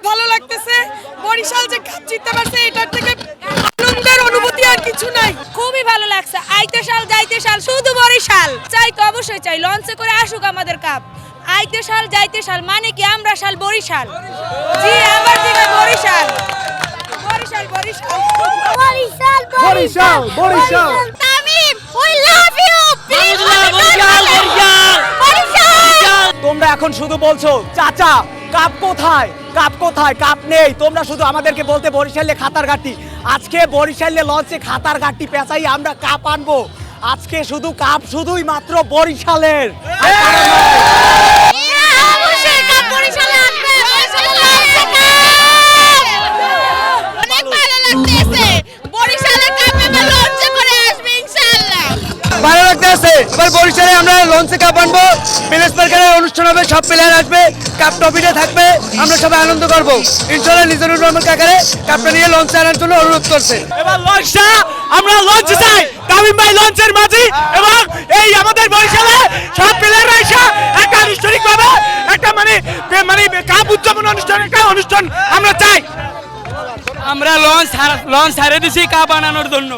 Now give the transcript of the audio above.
ভালো লাগতেছে, বরিশাল যে কাপ জিততে পারছে এটার থেকে আনন্দের অনুভূতি আর কিছু নাই। খুবই ভালো লাগছে, আইতে সাল যাইতে সাল শুধু বরিশাল চাই, তো অবশ্যই চাই লঞ্চে করে আসুক আমাদের কাপ। আইতে সাল যাইতে সাল মানে কি আমরা সাল বরিশাল, জি আমার দিকে Barishal Barishal Barishal Barishal Barishal Barishal Tamim we love you please তোমরা এখন শুধু বলছো চাচা কাপ কোথায়, কাপ কোথায়, কাপ নেই। তোমরা শুধু আমাদেরকে বলতে বরিশালে খাতার ঘাটি। আজকে বরিশালে লঞ্চে খাতার ঘাটি পেঁচাই আমরা কাপ আনবো। আজকে শুধু কাপ শুধুই মাত্র বরিশালের। অবশ্যই কাপ বরিশালে আসবে, বরিশালে লাগছে কাপ। অনেক ভালো লাগতেছে, বরিশালে কাপ এবার লঞ্চে করে আসবে ইনশাআল্লাহ। ভালো লাগতেছে, এবার বরিশালে আমরা লঞ্চে কাপ আনবো। প্লেস পার্কের অনুষ্ঠান হবে, সব প্লেয়ার আসবে, কাপ টপিতে থাকবে, আমরা সবাই আনন্দ করবো। ইনশাআল্লাহ নিজানুর রহমান কাকারে কাপটা নিয়ে লঞ্চে আনার জন্য অনুরোধ করছে। এবার লঞ্চটা আমরা লঞ্চে চাই, তামিম ভাই লঞ্চের মাঝি এবং এই আমাদের বরিশালে সব প্লেয়াররা এসে একটা আনুষ্ঠানিকভাবে একটা মানে কাপ উদযাপন অনুষ্ঠান আমরা চাই। আমরা লঞ্চ হারিয়ে দিছি কাপ বানানোর জন্য।